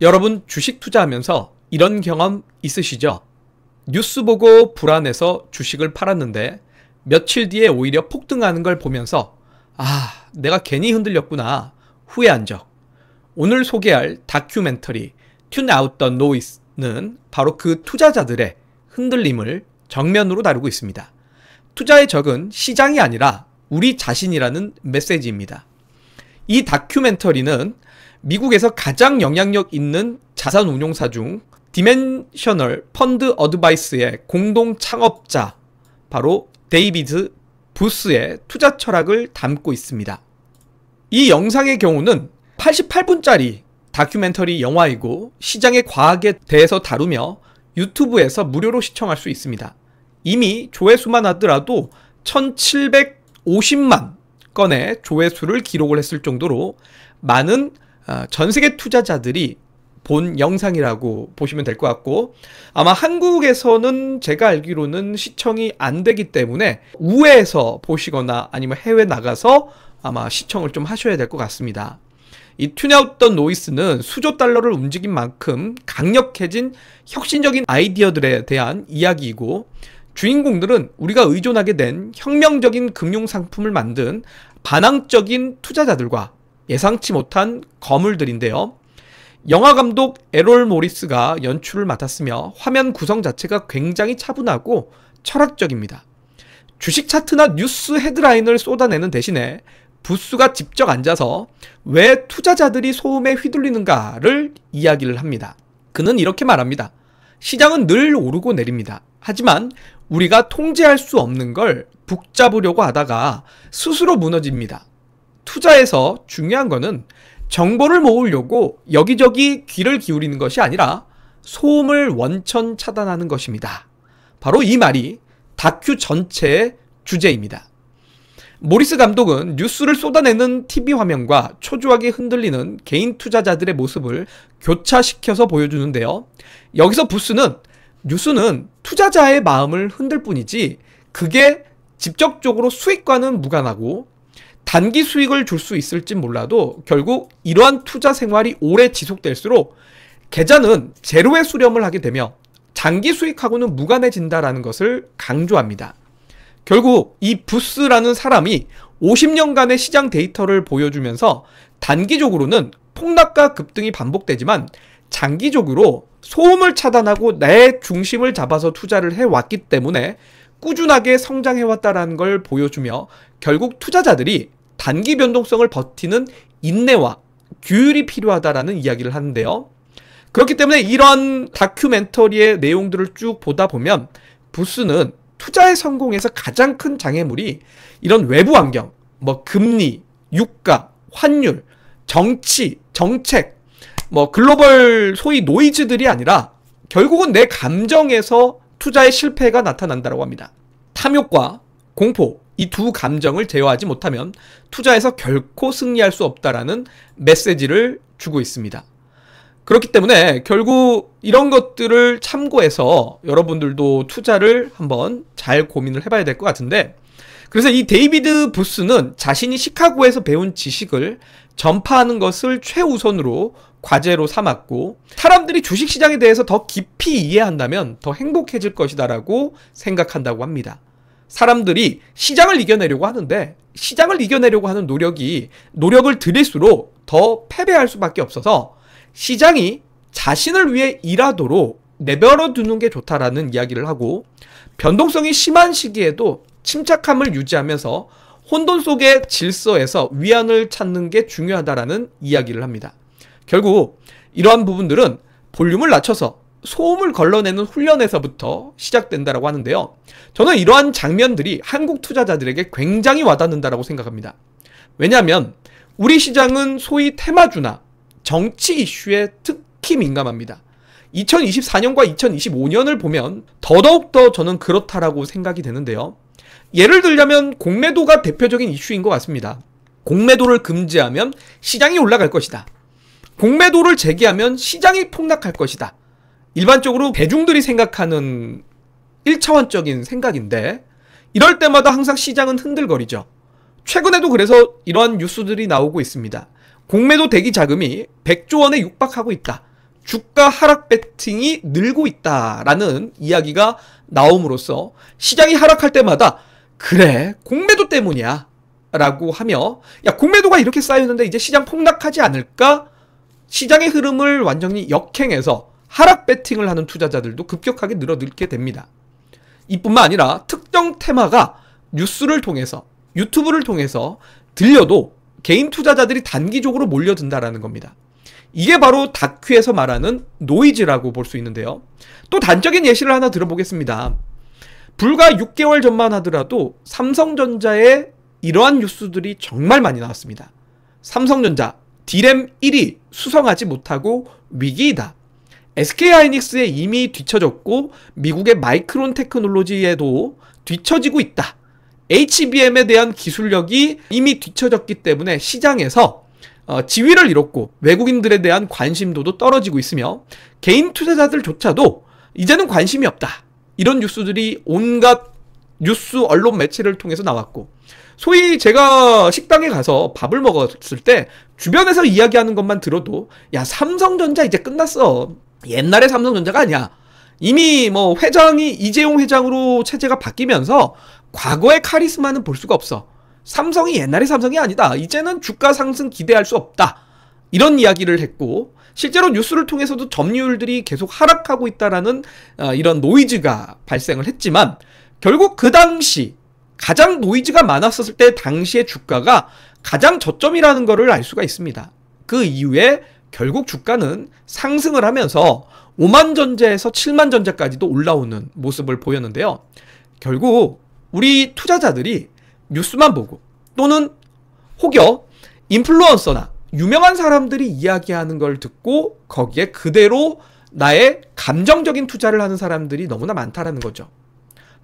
여러분 주식 투자하면서 이런 경험 있으시죠? 뉴스 보고 불안해서 주식을 팔았는데 며칠 뒤에 오히려 폭등하는 걸 보면서 내가 괜히 흔들렸구나 후회한 적. 오늘 소개할 다큐멘터리 Tune Out the Noise는 바로 그 투자자들의 흔들림을 정면으로 다루고 있습니다. 투자의 적은 시장이 아니라 우리 자신이라는 메시지입니다. 이 다큐멘터리는 미국에서 가장 영향력 있는 자산운용사 중 디멘셔널 펀드 어드바이스의 공동 창업자 바로 데이비드 부스의 투자 철학을 담고 있습니다. 이 영상의 경우는 88분짜리 다큐멘터리 영화이고 시장의 과학에 대해서 다루며 유튜브에서 무료로 시청할 수 있습니다. 이미 조회수만 하더라도 1750만 건의 조회수를 기록을 했을 정도로 많은 전세계 투자자들이 본 영상이라고 보시면 될 것 같고, 아마 한국에서는 제가 알기로는 시청이 안 되기 때문에 우회해서 보시거나 아니면 해외 나가서 아마 시청을 좀 하셔야 될 것 같습니다. 이 Tune Out the Noise는 수조 달러를 움직인 만큼 강력해진 혁신적인 아이디어들에 대한 이야기이고, 주인공들은 우리가 의존하게 된 혁명적인 금융상품을 만든 반항적인 투자자들과 예상치 못한 거물들인데요. 영화감독 에롤 모리스가 연출을 맡았으며 화면 구성 자체가 굉장히 차분하고 철학적입니다. 주식 차트나 뉴스 헤드라인을 쏟아내는 대신에 부스가 직접 앉아서 왜 투자자들이 소음에 휘둘리는가를 이야기를 합니다. 그는 이렇게 말합니다. 시장은 늘 오르고 내립니다. 하지만 우리가 통제할 수 없는 걸 북잡으려고 하다가 스스로 무너집니다. 투자에서 중요한 거는 정보를 모으려고 여기저기 귀를 기울이는 것이 아니라 소음을 원천 차단하는 것입니다. 바로 이 말이 다큐 전체의 주제입니다. 모리스 감독은 뉴스를 쏟아내는 TV 화면과 초조하게 흔들리는 개인 투자자들의 모습을 교차시켜서 보여주는데요. 여기서 부스는 뉴스는 투자자의 마음을 흔들 뿐이지 그게 직접적으로 수익과는 무관하고 단기 수익을 줄 수 있을지 몰라도 결국 이러한 투자 생활이 오래 지속될수록 계좌는 제로의 수렴을 하게 되며 장기 수익하고는 무관해진다는 것을 강조합니다. 결국 이 부스라는 사람이 50년간의 시장 데이터를 보여주면서 단기적으로는 폭락과 급등이 반복되지만 장기적으로 소음을 차단하고 내 중심을 잡아서 투자를 해왔기 때문에 꾸준하게 성장해왔다는 걸 보여주며 결국 투자자들이 단기 변동성을 버티는 인내와 규율이 필요하다라는 이야기를 하는데요. 그렇기 때문에 이런 다큐멘터리의 내용들을 쭉 보다 보면 부스는 투자의 성공에서 가장 큰 장애물이 이런 외부 환경, 금리, 유가, 환율, 정치, 정책, 글로벌 소위 노이즈들이 아니라 결국은 내 감정에서 투자의 실패가 나타난다고 합니다. 탐욕과 공포, 이 두 감정을 제어하지 못하면 투자에서 결코 승리할 수 없다라는 메시지를 주고 있습니다. 그렇기 때문에 결국 이런 것들을 참고해서 여러분들도 투자를 한번 잘 고민을 해봐야 될 것 같은데, 그래서 이 데이비드 부스는 자신이 시카고에서 배운 지식을 전파하는 것을 최우선으로 과제로 삼았고, 사람들이 주식시장에 대해서 더 깊이 이해한다면 더 행복해질 것이다라고 생각한다고 합니다. 사람들이 시장을 이겨내려고 하는데 시장을 이겨내려고 하는 노력을 들일수록 더 패배할 수밖에 없어서 시장이 자신을 위해 일하도록 내버려 두는 게 좋다라는 이야기를 하고, 변동성이 심한 시기에도 침착함을 유지하면서 혼돈 속의 질서에서 위안을 찾는 게 중요하다라는 이야기를 합니다. 결국 이러한 부분들은 볼륨을 낮춰서 소음을 걸러내는 훈련에서부터 시작된다고 하는데요. 저는 이러한 장면들이 한국 투자자들에게 굉장히 와닿는다고 생각합니다. 왜냐하면 우리 시장은 소위 테마주나 정치 이슈에 특히 민감합니다. 2024년과 2025년을 보면 더더욱더 저는 그렇다라고 생각이 되는데요. 예를 들자면 공매도가 대표적인 이슈인 것 같습니다. 공매도를 금지하면 시장이 올라갈 것이다. 공매도를 제기하면 시장이 폭락할 것이다. 일반적으로 대중들이 생각하는 1차원적인 생각인데, 이럴 때마다 항상 시장은 흔들거리죠. 최근에도 그래서 이러한 뉴스들이 나오고 있습니다. 공매도 대기 자금이 100조 원에 육박하고 있다. 주가 하락 베팅이 늘고 있다라는 이야기가 나옴으로써 시장이 하락할 때마다 그래 공매도 때문이야 라고 하며 야 공매도가 이렇게 쌓였는데 이제 시장 폭락하지 않을까? 시장의 흐름을 완전히 역행해서 하락 베팅을 하는 투자자들도 급격하게 늘어들게 됩니다. 이뿐만 아니라 특정 테마가 뉴스를 통해서 유튜브를 통해서 들려도 개인 투자자들이 단기적으로 몰려든다라는 겁니다. 이게 바로 다큐에서 말하는 노이즈라고 볼 수 있는데요. 또 단적인 예시를 하나 들어보겠습니다. 불과 6개월 전만 하더라도 삼성전자에 이러한 뉴스들이 정말 많이 나왔습니다. 삼성전자 D램 1위 수성하지 못하고 위기이다. SK하이닉스에 이미 뒤처졌고 미국의 마이크론 테크놀로지에도 뒤처지고 있다. HBM에 대한 기술력이 이미 뒤처졌기 때문에 시장에서 지위를 잃었고 외국인들에 대한 관심도도 떨어지고 있으며 개인 투자자들조차도 이제는 관심이 없다. 이런 뉴스들이 온갖 뉴스 언론 매체를 통해서 나왔고 소위 제가 식당에 가서 밥을 먹었을 때 주변에서 이야기하는 것만 들어도 야 삼성전자 이제 끝났어. 옛날의 삼성전자가 아니야. 이미 뭐 회장이 이재용 회장으로 체제가 바뀌면서 과거의 카리스마는 볼 수가 없어. 삼성이 옛날의 삼성이 아니다. 이제는 주가 상승 기대할 수 없다. 이런 이야기를 했고 실제로 뉴스를 통해서도 점유율들이 계속 하락하고 있다라는 이런 노이즈가 발생을 했지만 결국 그 당시 가장 노이즈가 많았었을 때 당시의 주가가 가장 저점이라는 것을 알 수가 있습니다. 그 이후에 결국 주가는 상승을 하면서 5만 전자에서 7만 전자까지도 올라오는 모습을 보였는데요. 결국 우리 투자자들이 뉴스만 보고 또는 혹여 인플루언서나 유명한 사람들이 이야기하는 걸 듣고 거기에 그대로 나의 감정적인 투자를 하는 사람들이 너무나 많다라는 거죠.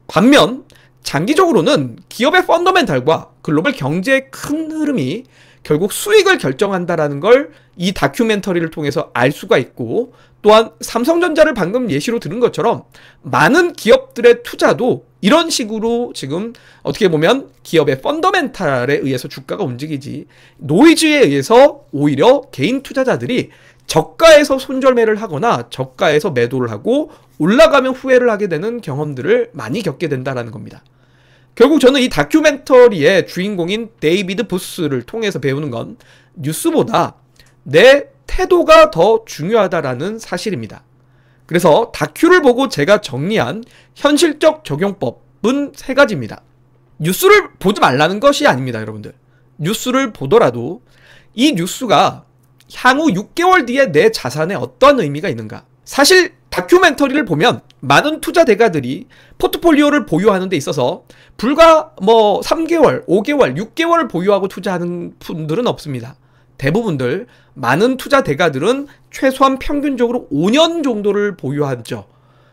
반면 장기적으로는 기업의 펀더멘탈과 글로벌 경제의 큰 흐름이 결국 수익을 결정한다라는 걸 이 다큐멘터리를 통해서 알 수가 있고 또한 삼성전자를 방금 예시로 들은 것처럼 많은 기업들의 투자도 이런 식으로 지금 어떻게 보면 기업의 펀더멘탈에 의해서 주가가 움직이지 노이즈에 의해서 오히려 개인 투자자들이 저가에서 손절매를 하거나 저가에서 매도를 하고 올라가면 후회를 하게 되는 경험들을 많이 겪게 된다는 겁니다. 결국 저는 이 다큐멘터리의 주인공인 데이비드 부스를 통해서 배우는 건 뉴스보다 내 태도가 더 중요하다라는 사실입니다. 그래서 다큐를 보고 제가 정리한 현실적 적용법은 3가지입니다. 뉴스를 보지 말라는 것이 아닙니다, 여러분들. 뉴스를 보더라도 이 뉴스가 향후 6개월 뒤에 내 자산에 어떤 의미가 있는가. 사실 다큐멘터리를 보면 많은 투자 대가들이 포트폴리오를 보유하는 데 있어서 불과 3개월, 5개월, 6개월을 보유하고 투자하는 분들은 없습니다. 대부분들 많은 투자 대가들은 최소한 평균적으로 5년 정도를 보유하죠.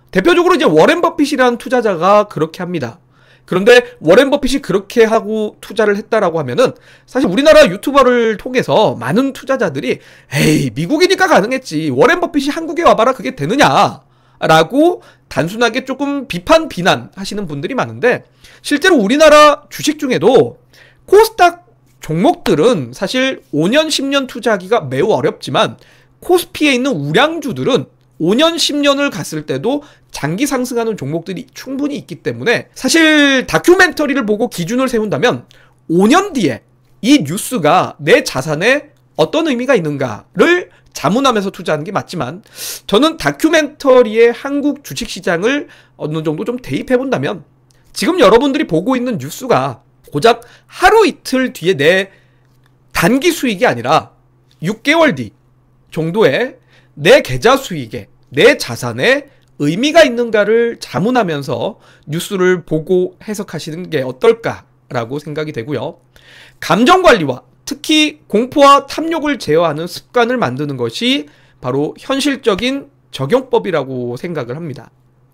대표적으로 이제 워렌 버핏이라는 투자자가 그렇게 합니다. 그런데 워렌 버핏이 그렇게 하고 투자를 했다라고 하면은 사실 우리나라 유튜버를 통해서 많은 투자자들이 에이 미국이니까 가능했지 워렌 버핏이 한국에 와봐라 그게 되느냐 라고 단순하게 조금 비난 하시는 분들이 많은데 실제로 우리나라 주식 중에도 코스닥 종목들은 사실 5년 10년 투자하기가 매우 어렵지만 코스피에 있는 우량주들은 5년 10년을 갔을 때도 장기 상승하는 종목들이 충분히 있기 때문에 사실 다큐멘터리를 보고 기준을 세운다면 5년 뒤에 이 뉴스가 내 자산에 어떤 의미가 있는가를 자문하면서 투자하는 게 맞지만 저는 다큐멘터리의 한국 주식시장을 어느 정도 좀 대입해본다면 지금 여러분들이 보고 있는 뉴스가 고작 하루 이틀 뒤에 내 단기 수익이 아니라 6개월 뒤 정도의 내 계좌 수익에 내 자산에 의미가 있는가를 자문하면서 뉴스를 보고 해석하시는 게 어떨까라고 생각이 되고요. 감정관리와 특히 공포와 탐욕을 제어하는 습관을 만드는 것이 바로 현실적인 적용법이라고 생각을 합니다.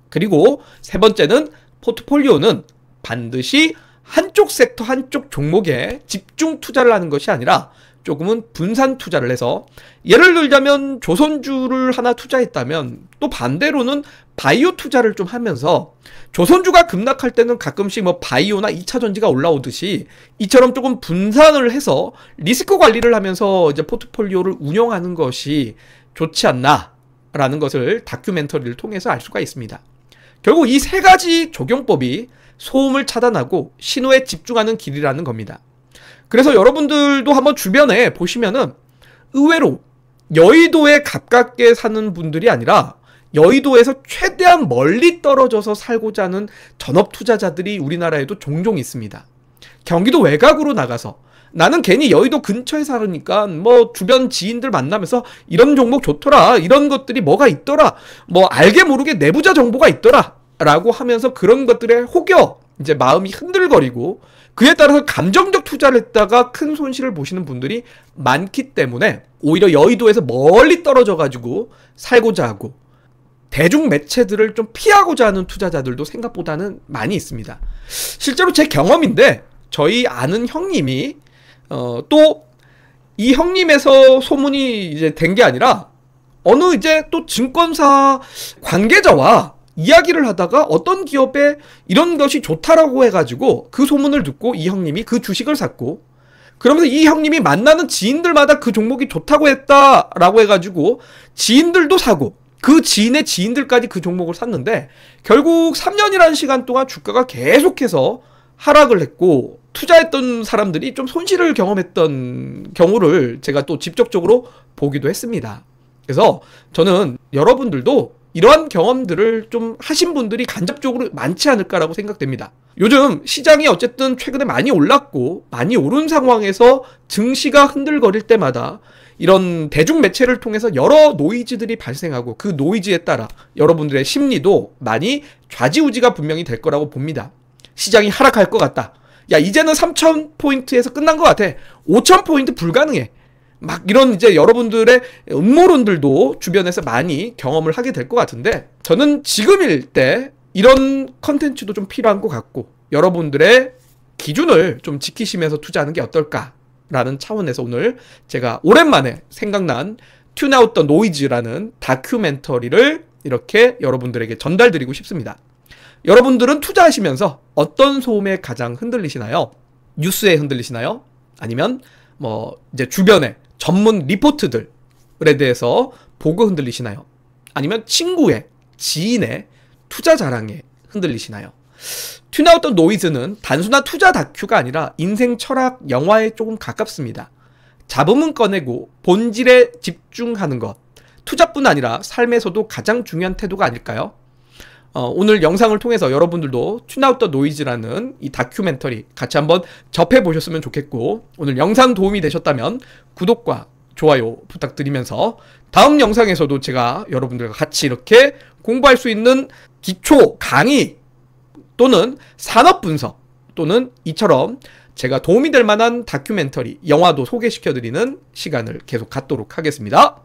그리고 3번째는 포트폴리오는 반드시 한쪽 섹터, 한쪽 종목에 집중 투자를 하는 것이 아니라 조금은 분산 투자를 해서 예를 들자면 조선주를 하나 투자했다면 또 반대로는 바이오 투자를 좀 하면서 조선주가 급락할 때는 가끔씩 바이오나 2차전지가 올라오듯이 이처럼 조금 분산을 해서 리스크 관리를 하면서 이제 포트폴리오를 운영하는 것이 좋지 않나 라는 것을 다큐멘터리를 통해서 알 수가 있습니다. 결국 이 세 가지 적용법이 소음을 차단하고 신호에 집중하는 길이라는 겁니다. 그래서 여러분들도 한번 주변에 보시면은 의외로 여의도에 가깝게 사는 분들이 아니라 여의도에서 최대한 멀리 떨어져서 살고자 하는 전업 투자자들이 우리나라에도 종종 있습니다. 경기도 외곽으로 나가서 나는 괜히 여의도 근처에 살으니까 뭐 주변 지인들 만나면서 이런 종목 좋더라, 이런 것들이 뭐가 있더라, 뭐 알게 모르게 내부자 정보가 있더라 라고 하면서 그런 것들에 혹여 이제 마음이 흔들거리고 그에 따라서 감정적 투자를 했다가 큰 손실을 보시는 분들이 많기 때문에 오히려 여의도에서 멀리 떨어져 가지고 살고자 하고 대중 매체들을 좀 피하고자 하는 투자자들도 생각보다는 많이 있습니다. 실제로 제 경험인데 저희 아는 형님이 또 이 형님에서 소문이 이제 된 게 아니라 어느 이제 또 증권사 관계자와 이야기를 하다가 어떤 기업에 이런 것이 좋다라고 해가지고 그 소문을 듣고 이 형님이 그 주식을 샀고, 그러면서 이 형님이 만나는 지인들마다 그 종목이 좋다고 했다라고 해가지고 지인들도 사고 그 지인의 지인들까지 그 종목을 샀는데 결국 3년이라는 시간 동안 주가가 계속해서 하락을 했고 투자했던 사람들이 좀 손실을 경험했던 경우를 제가 또 직접적으로 보기도 했습니다. 그래서 저는 여러분들도 이러한 경험들을 좀 하신 분들이 간접적으로 많지 않을까라고 생각됩니다. 요즘 시장이 어쨌든 최근에 많이 올랐고 많이 오른 상황에서 증시가 흔들거릴 때마다 이런 대중매체를 통해서 여러 노이즈들이 발생하고 그 노이즈에 따라 여러분들의 심리도 많이 좌지우지가 분명히 될 거라고 봅니다. 시장이 하락할 것 같다. 야, 이제는 3,000포인트에서 끝난 것 같아. 5,000포인트 불가능해. 막 이런 이제 여러분들의 음모론들도 주변에서 많이 경험을 하게 될 것 같은데 저는 지금일 때 이런 컨텐츠도 좀 필요한 것 같고 여러분들의 기준을 좀 지키시면서 투자하는 게 어떨까라는 차원에서 오늘 제가 오랜만에 생각난 Tune Out the Noise라는 다큐멘터리를 이렇게 여러분들에게 전달드리고 싶습니다. 여러분들은 투자하시면서 어떤 소음에 가장 흔들리시나요? 뉴스에 흔들리시나요? 아니면 뭐 이제 주변에 전문 리포트들에 대해서 보고 흔들리시나요? 아니면 친구의, 지인의 투자 자랑에 흔들리시나요? Tune Out the Noise는 단순한 투자 다큐가 아니라 인생 철학 영화에 조금 가깝습니다. 잡음은 꺼내고 본질에 집중하는 것, 투자뿐 아니라 삶에서도 가장 중요한 태도가 아닐까요? 오늘 영상을 통해서 여러분들도 Tune Out the Noise라는 이 다큐멘터리 같이 한번 접해보셨으면 좋겠고, 오늘 영상 도움이 되셨다면 구독과 좋아요 부탁드리면서 다음 영상에서도 제가 여러분들과 같이 이렇게 공부할 수 있는 기초 강의 또는 산업 분석 또는 이처럼 제가 도움이 될 만한 다큐멘터리, 영화도 소개시켜드리는 시간을 계속 갖도록 하겠습니다.